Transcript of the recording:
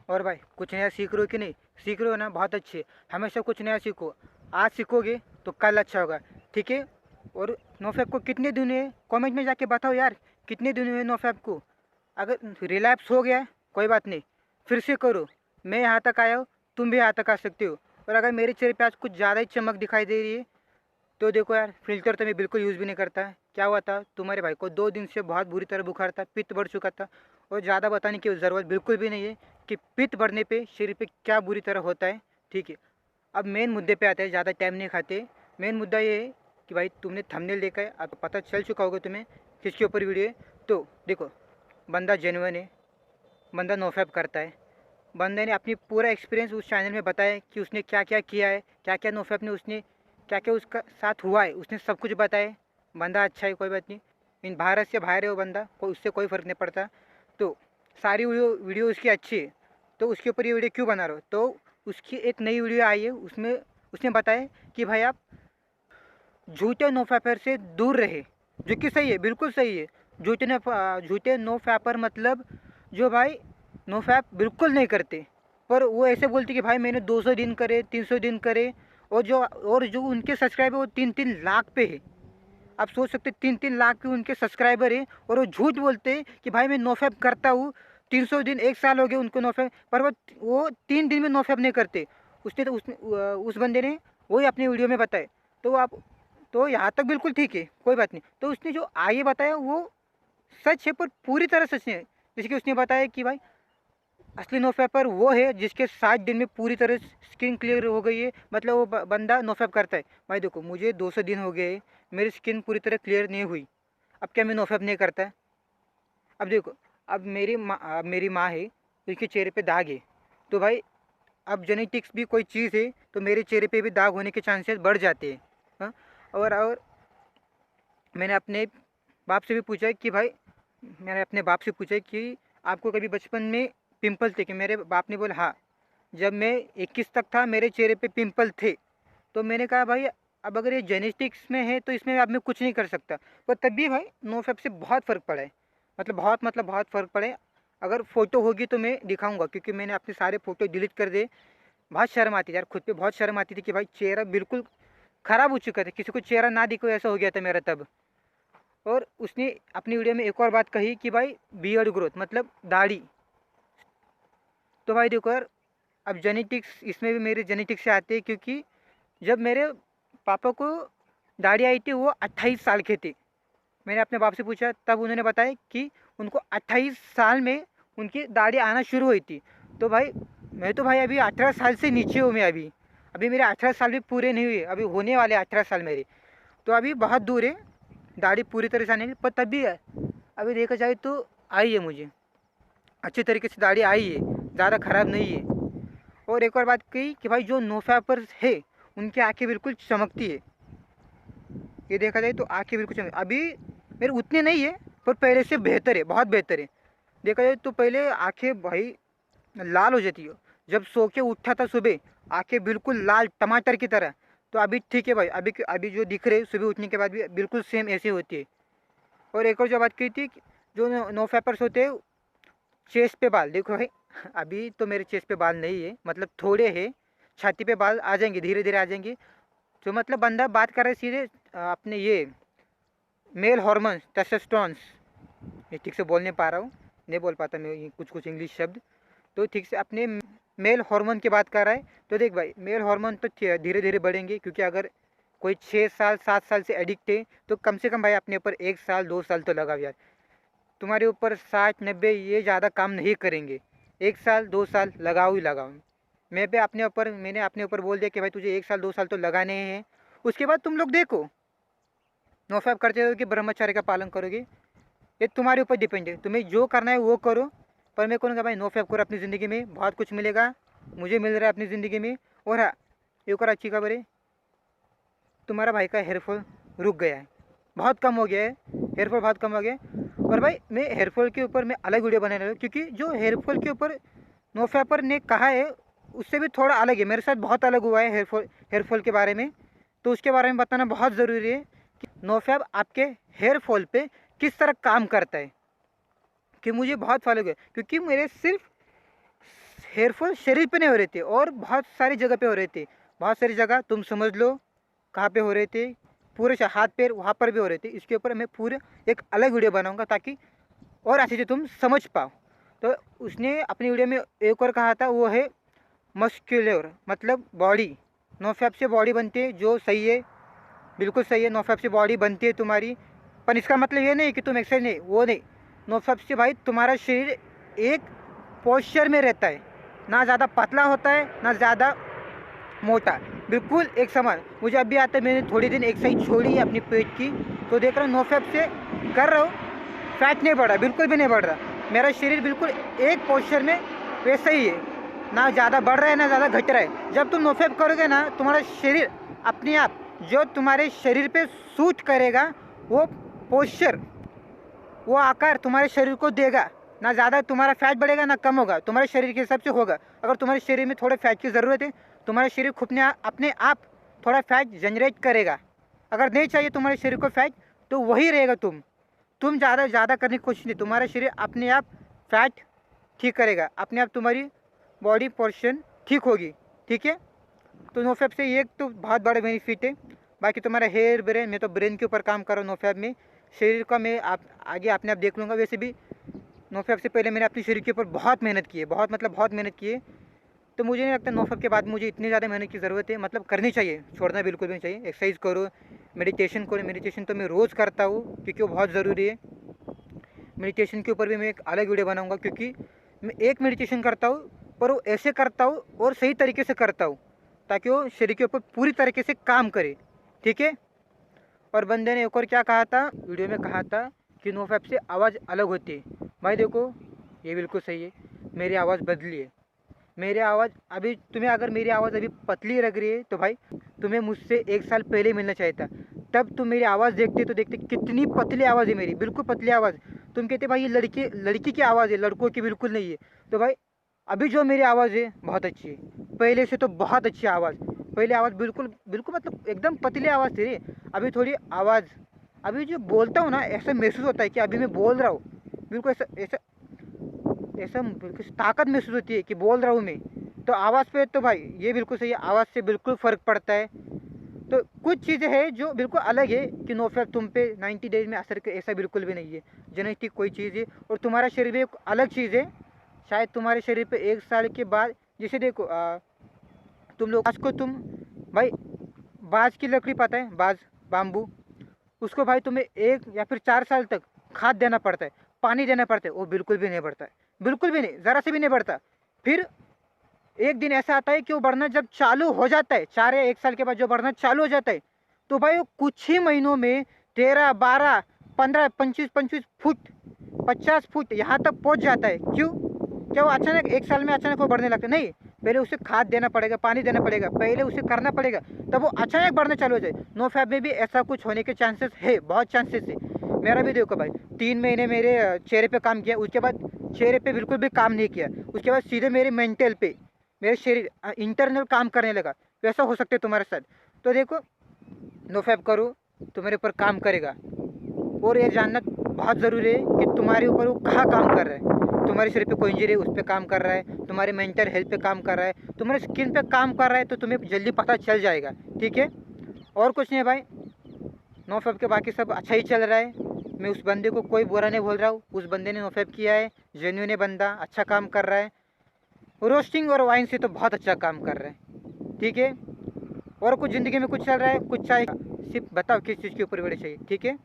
और भाई कुछ नया सीख रहे हो कि नहीं? सीख रहे हो ना, बहुत अच्छे। हमेशा कुछ नया सीखो। आज सीखोगे तो कल अच्छा होगा, ठीक है? और नोफैप को कितने दिन हुए, कमेंट में जाके बताओ यार, कितने दिन हुए नोफैप को? अगर रिलैप्स हो गया है, कोई बात नहीं, फिर से करो। मैं यहाँ तक आया हूँ, तुम भी यहाँ तक आ सकते हो। और अगर मेरे चेहरे पे आज कुछ ज़्यादा ही चमक दिखाई दे रही है तो देखो यार, फ़िल्टर तो मैं बिल्कुल यूज़ भी नहीं करता है। क्या हुआ था, तुम्हारे भाई को 2 दिन से बहुत बुरी तरह बुखार था, पित्त बढ़ चुका था। और ज़्यादा बताने की ज़रूरत बिल्कुल भी नहीं है कि पित्त बढ़ने पे शरीर पे क्या बुरी तरह होता है, ठीक है? अब मेन मुद्दे पे आते हैं, ज़्यादा टाइम नहीं खाते। मेन मुद्दा ये है कि भाई तुमने थंबनेल देखा है, अब पता चल चुका होगा तुम्हें किसके ऊपर वीडियो है। तो देखो, बंदा जेन्युइन है, बंदा नोफैप करता है। बंदे ने अपनी पूरा एक्सपीरियंस उस चैनल में बताया कि उसने क्या क्या किया है, क्या क्या नोफैप ने उसने क्या क्या उसका साथ हुआ है, उसने सब कुछ बताया। बंदा अच्छा है, कोई बात नहीं। इन भारत से बाहर है वो बंदा, कोई उससे कोई फ़र्क नहीं पड़ता। तो सारी वीडियो वीडियो उसकी अच्छी है, तो उसके ऊपर ये वीडियो क्यों बना रहे हो? तो उसकी एक नई वीडियो आई है, उसमें उसने बताया कि भाई आप झूठे नोफैपर से दूर रहे, जो कि सही है, बिल्कुल सही है। झूठे नोफैपर मतलब जो भाई नोफैप बिल्कुल नहीं करते, पर वो ऐसे बोलते कि भाई मैंने 200 दिन करे, 300 दिन करे। और जो उनके सब्सक्राइबर वो 3-3 लाख पे है। आप सोच सकते 3-3 लाख के उनके सब्सक्राइबर है, और वो झूठ बोलते हैं कि भाई मैं नोफैप करता हूँ। 300 दिन, 1 साल हो गए उनको नोफैप, पर वो 3 दिन में नोफैप नहीं करते। उसने तो उस बंदे ने वही अपनी वीडियो में बताया। तो आप, तो यहाँ तक बिल्कुल ठीक है, कोई बात नहीं। तो उसने जो आगे बताया वो सच है, पर पूरी तरह सच नहीं है। जैसे कि उसने बताया कि भाई असली नोफैपर वो है जिसके 7 दिन में पूरी तरह स्किन क्लियर हो गई है, मतलब वो बंदा नोफैप करता है। भाई देखो, मुझे 200 दिन हो गए, मेरी स्किन पूरी तरह क्लियर नहीं हुई, अब क्या मैं नोफैप नहीं करता? अब देखो, अब मेरी माँ है, उसके चेहरे पे दाग है। तो भाई अब जेनेटिक्स भी कोई चीज़ है, तो मेरे चेहरे पे भी दाग होने के चांसेस बढ़ जाते हैं। हाँ। और मैंने अपने बाप से भी पूछा है कि भाई, मैंने अपने बाप से पूछा है कि आपको कभी बचपन में पिंपल थे? कि मेरे बाप ने बोला हाँ, जब मैं 21 तक था मेरे चेहरे पे पिंपल थे। तो मैंने कहा भाई, अब अगर ये जेनेटिक्स में है तो इसमें अब मैं कुछ नहीं कर सकता। पर तब भी भाई नोफैप से बहुत फ़र्क पड़ा है, मतलब बहुत फ़र्क पड़ा है। अगर फ़ोटो होगी तो मैं दिखाऊंगा, क्योंकि मैंने अपने सारे फ़ोटो डिलीट कर दे। बहुत शर्म आती थी यार, खुद पे बहुत शर्म आती थी कि भाई चेहरा बिल्कुल ख़राब हो चुका था, किसी को चेहरा ना दिखो ऐसा हो गया था मेरा तब। और उसने अपनी वीडियो में एक और बात कही कि भाई बियर्ड ग्रोथ मतलब दाढ़ी। तो भाई देखो यार, अब जेनेटिक्स, इसमें भी मेरे जेनेटिक्स से आते हैं, क्योंकि जब मेरे पापा को दाढ़ी आई थी वो 28 साल के थे। मैंने अपने बाप से पूछा, तब उन्होंने बताया कि उनको 28 साल में उनकी दाढ़ी आना शुरू हुई थी। तो भाई मैं तो भाई अभी 18 साल से नीचे हूँ। मैं अभी अभी मेरे 18 साल भी पूरे नहीं हुए, अभी होने वाले 18 साल मेरे। तो अभी बहुत दूर है दाढ़ी पूरी तरह से आने की, पर तब भी है, अभी देखा जाए तो आई है मुझे, अच्छी तरीके से दाढ़ी आई है, ज़्यादा ख़राब नहीं है। और एक और बात कही कि भाई जो नोफैपर्स है उनकी आंखें बिल्कुल चमकती है। ये देखा जाए तो आंखें बिल्कुल चमक, अभी मेरे उतने नहीं है, पर पहले से बेहतर है, बहुत बेहतर है। देखा जाए तो पहले आंखें भाई लाल हो जाती है, जब सो के उठा था सुबह, आंखें बिल्कुल लाल टमाटर की तरह। तो अभी ठीक है भाई, अभी अभी जो दिख रहे सुबह उठने के बाद भी बिल्कुल सेम ऐसे होती है। और एक और जो बात की थी कि जो नो फैपर्स होते हैं, चेस्ट पे बाल देखो भाई, अभी तो मेरे चेस्ट पे बाल नहीं है, मतलब थोड़े हैं। छाती पे बाल आ जाएंगे, धीरे धीरे आ जाएंगे। जो मतलब बंदा बात कर रहा है सीधे अपने ये मेल हॉर्मोन्स, टेस्टोस्टेरोन्स, मैं ठीक से बोल नहीं पा रहा हूँ, नहीं बोल पाता मैं ये कुछ कुछ इंग्लिश शब्द। तो ठीक से अपने मेल हार्मोन की बात कर रहा है। तो देख भाई, मेल हार्मोन तो धीरे धीरे बढ़ेंगे, क्योंकि अगर कोई 6 साल 7 साल से एडिक्ट है तो कम से कम भाई अपने ऊपर 1 साल 2 साल तो लगाओ यार। तुम्हारे ऊपर 60-90 ये ज़्यादा काम नहीं करेंगे, 1 साल 2 साल लगाओ ही लगाओ। मैंने अपने ऊपर बोल दिया कि भाई तुझे 1 साल 2 साल तो लगाने हैं। उसके बाद तुम लोग देखो, नोफैप करते हो कि ब्रह्मचार्य का पालन करोगे, ये तुम्हारे ऊपर डिपेंड है, तुम्हें जो करना है वो करो। पर मैं कहूँगा भाई नोफैप करो, अपनी ज़िंदगी में बहुत कुछ मिलेगा, मुझे मिल रहा है अपनी ज़िंदगी में। और हाँ, एक और अच्छी खबर है, तुम्हारा भाई का हेयरफॉल रुक गया है, बहुत कम हो गया है, हेयरफॉल बहुत कम हो गया है। और भाई मैं हेयरफॉल के ऊपर मैं अलग वीडियो बनाने लगा, क्योंकि जो हेयरफॉल के ऊपर नोफैपर ने कहा है उससे भी थोड़ा अलग है, मेरे साथ बहुत अलग हुआ है हेयरफॉल के बारे में। तो उसके बारे में बताना बहुत ज़रूरी है कि नोफैप आपके हेयरफॉल पे किस तरह काम करता है। कि मुझे बहुत फॉलो किया, क्योंकि मेरे सिर्फ हेयरफॉल शरीर पे नहीं हो रहे थे और बहुत सारी जगह पे हो रहे थे, बहुत सारी जगह तुम समझ लो कहाँ पे हो रहे थे, पूरे हाथ पैर वहाँ पर भी हो रहे थे। इसके ऊपर मैं पूरे एक अलग वीडियो बनाऊंगा ताकि और अच्छे से तुम समझ पाओ। तो उसने अपनी वीडियो में एक और कहा था, वो है मस्क्यूलर, मतलब बॉडी। नोफैप से बॉडी बनती है, जो सही है, बिल्कुल सही है। नोफैप से बॉडी बनती है तुम्हारी, पर इसका मतलब ये नहीं कि तुम एक्सरसाइज नहीं, वो नहीं। नोफैप से भाई तुम्हारा शरीर एक पोस्चर में रहता है, ना ज़्यादा पतला होता है ना ज़्यादा मोटा, बिल्कुल एक समान। मुझे अभी आता है, मैंने थोड़ी दिन एक्सरसाइज छोड़ी है अपनी पेट की, तो देख रहा हूँ नोफैप से कर रहा हूँ, फैट नहीं बढ़ रहा, बिल्कुल भी नहीं बढ़ रहा। मेरा शरीर बिल्कुल एक पोस्चर में वैसा ही है, ना ज़्यादा बढ़ रहा है ना ज़्यादा घट रहा है। जब तुम नोफैप करोगे ना, तुम्हारा शरीर अपने आप जो तुम्हारे शरीर पे सूट करेगा, वो पोस्चर, वो आकार तुम्हारे शरीर को देगा। ना ज़्यादा तुम्हारा फैट बढ़ेगा ना कम होगा, तुम्हारे शरीर के हिसाब से होगा। अगर तुम्हारे शरीर में थोड़े फैट की ज़रूरत है, तुम्हारा शरीर खुद ने अपने आप थोड़ा फैट जनरेट करेगा। अगर नहीं चाहिए तुम्हारे शरीर को फैट, तो वही रहेगा। तुम ज़्यादा करने की कोशिश नहीं, तुम्हारा शरीर अपने आप फैट ठीक करेगा, अपने आप तुम्हारी बॉडी पोर्शन ठीक होगी, ठीक है। तो नोफैप से ये तो बहुत बड़ा बेनिफिट है। बाकी तुम्हारा हेयर, ब्रेन, मैं तो ब्रेन के ऊपर काम कर रहा हूँ नोफैप में। शरीर का मैं आगे अपने आप देख लूँगा। वैसे भी नोफैप से पहले मैंने अपने शरीर के ऊपर बहुत मेहनत की है, बहुत मतलब बहुत मेहनत की है। तो मुझे नहीं लगता नोफैप के बाद मुझे इतनी ज़्यादा मेहनत की ज़रूरत है। मतलब करनी चाहिए, छोड़ना बिल्कुल भी नहीं चाहिए। एक्सरसाइज करो, मेडिटेशन करो। मेडिटेशन तो मैं रोज़ करता हूँ क्योंकि वो बहुत ज़रूरी है। मेडिटेशन के ऊपर भी मैं एक अलग वीडियो बनाऊँगा, क्योंकि मैं एक मेडिटेशन करता हूँ, पर वो ऐसे करता हूँ और सही तरीके से करता हूँ ताकि वो शरीर के ऊपर पूरी तरीके से काम करे, ठीक है। और बंदे ने एक और क्या कहा था, वीडियो में कहा था कि नोफैप से आवाज़ अलग होती है। भाई देखो, ये बिल्कुल सही है, मेरी आवाज़ बदली है। मेरी आवाज़ अभी, तुम्हें अगर मेरी आवाज़ अभी पतली लग रही है तो भाई तुम्हें मुझसे 1 साल पहले मिलना चाहिए था। तब तुम मेरी आवाज़ देखते तो देखते कितनी पतली आवाज़ है मेरी, बिल्कुल पतली आवाज़। तुम कहते भाई ये लड़की की आवाज़ है, लड़कों की बिल्कुल नहीं है। तो भाई अभी जो मेरी आवाज़ है बहुत अच्छी है, पहले से तो बहुत अच्छी आवाज़। पहले आवाज़ बिल्कुल बिल्कुल मतलब एकदम पतली आवाज़ थी रे। अभी थोड़ी आवाज़, अभी जो बोलता हूँ ना, ऐसा महसूस होता है कि अभी मैं बोल रहा हूँ। बिल्कुल ऐसा ऐसा ऐसा बिल्कुल ताकत महसूस होती है कि बोल रहा हूँ मैं। तो आवाज़ पे तो भाई ये बिल्कुल सही है, आवाज़ से बिल्कुल फ़र्क पड़ता है। तो कुछ चीज़ें हैं जो बिल्कुल अलग है कि नोफैप तुम पे 90 डेज में असर करे, ऐसा बिल्कुल भी नहीं है। जेनेटिक कोई चीज़ है और तुम्हारा शरीर भी एक अलग चीज़ है। शायद तुम्हारे शरीर पे 1 साल के बाद, जैसे देखो तुम लोग बाज को, तुम भाई बाज की लकड़ी पता है, बाज, बाम्बू, उसको भाई तुम्हें 1 या फिर 4 साल तक खाद देना पड़ता है, पानी देना पड़ता है, वो बिल्कुल भी नहीं बढ़ता है, बिल्कुल भी नहीं, ज़रा से भी नहीं बढ़ता। फिर एक दिन ऐसा आता है कि वो बढ़ना जब चालू हो जाता है, 4 या 1 साल के बाद जो बढ़ना चालू हो जाता है, तो भाई वो कुछ ही महीनों में 13, 12, 15, 25 फुट, 50 फुट यहाँ तक पहुँच जाता है। क्यों? क्या वो अचानक 1 साल में अचानक वो बढ़ने लगता है? नहीं, पहले उसे खाद देना पड़ेगा, पानी देना पड़ेगा, पहले उसे करना पड़ेगा, तब वो अचानक बढ़ना चालू हो जाए। नोफैप में भी ऐसा कुछ होने के चांसेस है, बहुत चांसेस है। मेरा भी देखो भाई, 3 महीने मेरे चेहरे पे काम किया, उसके बाद चेहरे पे बिल्कुल भी काम नहीं किया, उसके बाद सीधे मेरे मेंटल पे, मेरे शरीर इंटरनल काम करने लगा। वैसा हो सकता है तुम्हारे साथ। तो देखो, नोफैप करो, तुम्हारे ऊपर काम करेगा। और ये जानना बहुत ज़रूरी है कि तुम्हारे ऊपर वो कहाँ काम कर रहा है। तुम्हारे शरीर पे कोई इंजरी है, उस पर काम कर रहा है, तुम्हारे मेंटल हेल्थ पे काम कर रहा है, तुम्हारे स्किन पे काम कर रहा है, तो तुम्हें जल्दी पता चल जाएगा, ठीक है। और कुछ नहीं भाई, नोफैप के बाकी सब अच्छा ही चल रहा है। मैं उस बंदे को कोई बुरा नहीं बोल रहा हूँ, उस बंदे ने नोफैप किया है, जेन्युइन है बंदा, अच्छा काम कर रहा है। रोस्टिंग और वाइन से तो बहुत अच्छा काम कर रहा है, ठीक है। और कुछ ज़िंदगी में कुछ चल रहा है, कुछ चाहिए, सिर्फ बताओ किस चीज़ के ऊपर वीडियो चाहिए, ठीक है।